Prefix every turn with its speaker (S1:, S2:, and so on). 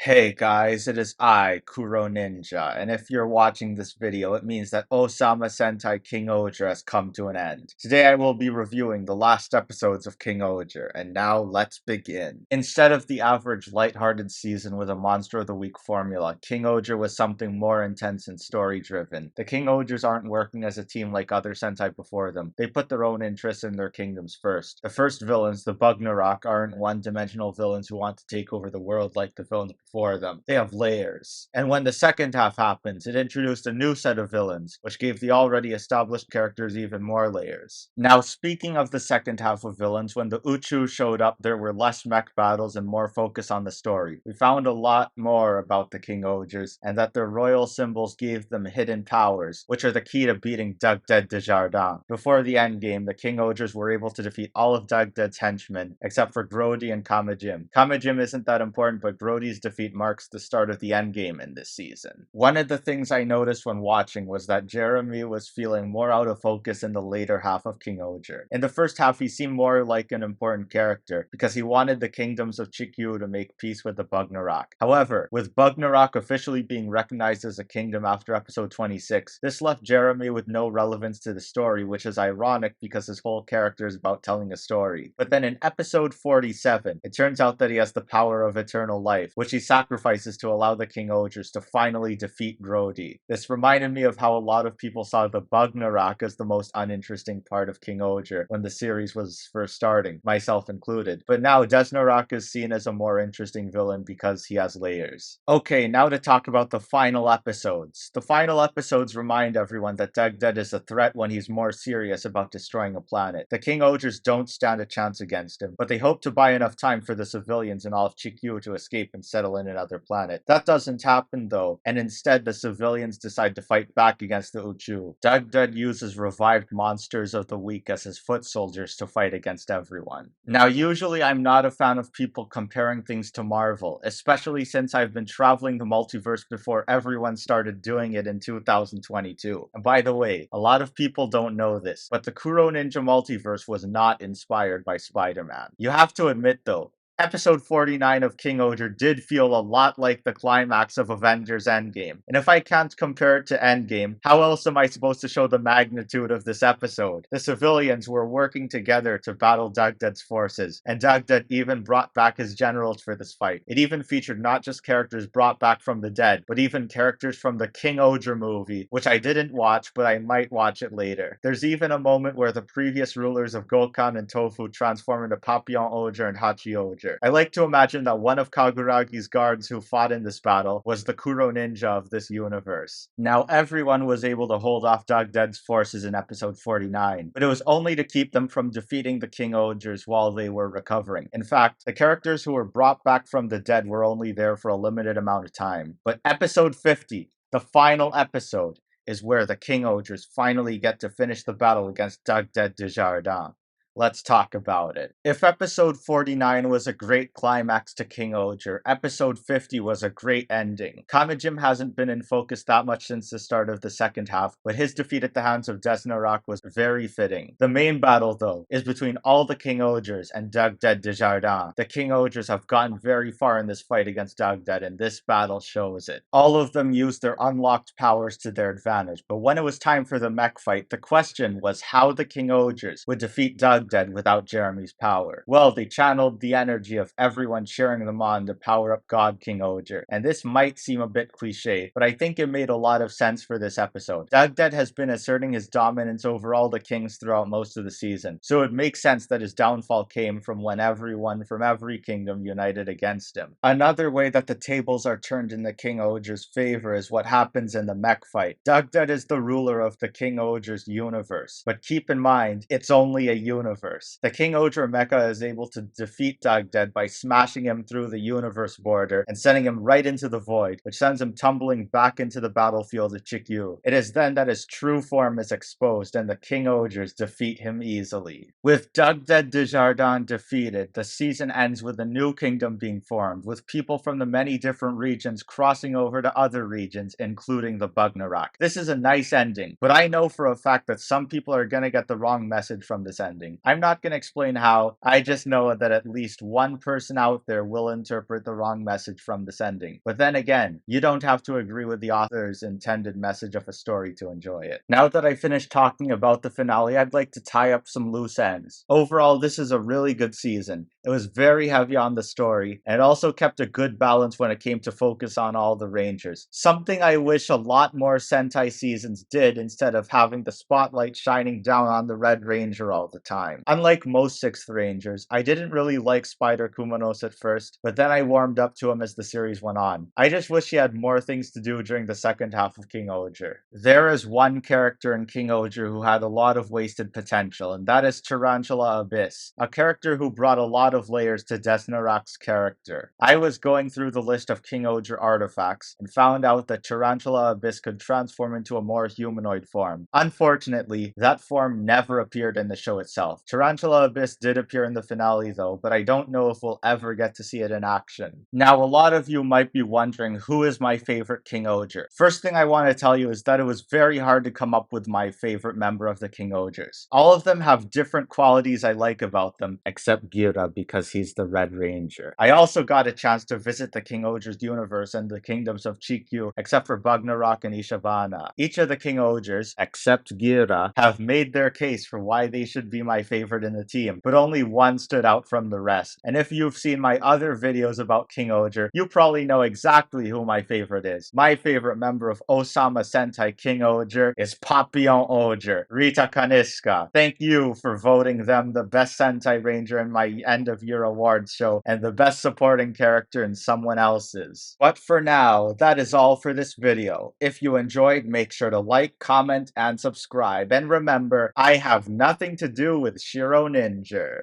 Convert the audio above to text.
S1: Hey guys, it is I, Kuroninja, and if you're watching this video, it means that Ohsama Sentai KingOhger has come to an end. Today I will be reviewing the last episodes of KingOhger, and now let's begin. Instead of the average lighthearted season with a Monster of the Week formula, KingOhger was something more intense and story-driven. The KingOhgers aren't working as a team like other Sentai before them. They put their own interests in their kingdoms first. The first villains, the Bugnarok, aren't one-dimensional villains who want to take over the world like the villains before them. They have layers. And when the second half happens, it introduced a new set of villains, which gave the already established characters even more layers. Now, speaking of the second half of villains, when the Uchu showed up, there were less mech battles and more focus on the story. We found a lot more about the KingOhgers, and that their royal symbols gave them hidden powers, which are the key to beating Dugded Desjardins. Before the endgame, the KingOhgers were able to defeat all of Dugded's henchmen, except for Grody and Kamajim. Kamajim isn't that important, but Grody's defeat marks the start of the endgame in this season. One of the things I noticed when watching was that Jeremy was feeling more out of focus in the later half of KingOhger. In the first half, he seemed more like an important character, because he wanted the kingdoms of Chikyu to make peace with the Bugnarok. However, with Bugnarok officially being recognized as a kingdom after episode 26, this left Jeremy with no relevance to the story, which is ironic because his whole character is about telling a story. But then in episode 47, it turns out that he has the power of eternal life, which he sacrifices to allow the KingOhgers to finally defeat Grody. This reminded me of how a lot of people saw the Bugnarok as the most uninteresting part of KingOhger when the series was first starting, myself included. But now Desnarak is seen as a more interesting villain because he has layers. Okay, now to talk about the final episodes. The final episodes remind everyone that Dugded is a threat when he's more serious about destroying a planet. The KingOhgers don't stand a chance against him, but they hope to buy enough time for the civilians in all of Chikyu to escape and settle in another planet. That doesn't happen though, and instead the civilians decide to fight back against the Uchu. Dugded uses revived monsters of the week as his foot soldiers to fight against everyone. Now usually I'm not a fan of people comparing things to Marvel, especially since I've been traveling the multiverse before everyone started doing it in 2022. And by the way, a lot of people don't know this, but the Kuroninja multiverse was not inspired by Spider-Man. You have to admit though, Episode 49 of KingOhger did feel a lot like the climax of Avengers Endgame. And if I can't compare it to Endgame, how else am I supposed to show the magnitude of this episode? The civilians were working together to battle Dugded's forces, and Dugded even brought back his generals for this fight. It even featured not just characters brought back from the dead, but even characters from the KingOhger movie, which I didn't watch, but I might watch it later. There's even a moment where the previous rulers of Gokhan and Tofu transform into Papillon Ohger and Hachi Ohger. I like to imagine that one of Kaguragi's guards who fought in this battle was the Kuroninja of this universe. Now, everyone was able to hold off Dugded's forces in episode 49, but it was only to keep them from defeating the KingOhgers while they were recovering. In fact, the characters who were brought back from the dead were only there for a limited amount of time. But episode 50, the final episode, is where the KingOhgers finally get to finish the battle against Dugded Desjardins. Let's talk about it. If episode 49 was a great climax to KingOhger, episode 50 was a great ending. Kamajim hasn't been in focus that much since the start of the second half, but his defeat at the hands of Desnarak was very fitting. The main battle, though, is between all the KingOhgers and Dugded Desjardins. The KingOhgers have gotten very far in this fight against Dugded, and this battle shows it. All of them used their unlocked powers to their advantage, but when it was time for the mech fight, the question was how the KingOhgers would defeat Dugded without Jeremy's power. Well, they channeled the energy of everyone cheering them on to power up God KingOhger, and this might seem a bit cliche, but I think it made a lot of sense for this episode. Dugded has been asserting his dominance over all the kings throughout most of the season, so it makes sense that his downfall came from when everyone from every kingdom united against him. Another way that the tables are turned in the KingOhger's favor is what happens in the mech fight. Dugded is the ruler of the KingOhger's universe, but keep in mind, it's only a universe. The KingOhger mecha is able to defeat Dugded by smashing him through the universe border and sending him right into the void, which sends him tumbling back into the battlefield of Chikyu. It is then that his true form is exposed and the KingOhgers defeat him easily. With Dugded Desjardins defeated, the season ends with a new kingdom being formed, with people from the many different regions crossing over to other regions, including the Bugnarok. This is a nice ending, but I know for a fact that some people are gonna get the wrong message from this ending. I'm not gonna explain how, I just know that at least one person out there will interpret the wrong message from this ending. But then again, you don't have to agree with the author's intended message of a story to enjoy it. Now that I finished talking about the finale, I'd like to tie up some loose ends. Overall, this is a really good season. It was very heavy on the story, and it also kept a good balance when it came to focus on all the Rangers. Something I wish a lot more Sentai seasons did instead of having the spotlight shining down on the Red Ranger all the time. Unlike most 6th Rangers, I didn't really like Spider Kumonos at first, but then I warmed up to him as the series went on. I just wish he had more things to do during the second half of KingOhger. There is one character in KingOhger who had a lot of wasted potential, and that is Tarantula Abyss, a character who brought a lot of layers to Desnarak's character. I was going through the list of KingOhger artifacts and found out that Tarantula Abyss could transform into a more humanoid form. Unfortunately, that form never appeared in the show itself. Tarantula Abyss did appear in the finale though, but I don't know if we'll ever get to see it in action. Now, a lot of you might be wondering who is my favorite KingOhger. First thing I want to tell you is that it was very hard to come up with my favorite member of the KingOhgers. All of them have different qualities I like about them, except Gira because he's the Red Ranger. I also got a chance to visit the KingOhgers universe and the kingdoms of Chikyu, except for Bagnarok and Ishavana. Each of the KingOhgers, except Gira, have made their case for why they should be my favorite in the team, but only one stood out from the rest. And if you've seen my other videos about KingOhger, you probably know exactly who my favorite is. My favorite member of Ohsama Sentai KingOhger is Papillon Ohger, Rita Kaniska. Thank you for voting them the best Sentai Ranger in my end of year awards show and the best supporting character in someone else's. But for now, that is all for this video. If you enjoyed, make sure to like, comment, and subscribe. And remember, I have nothing to do with Kuroninja.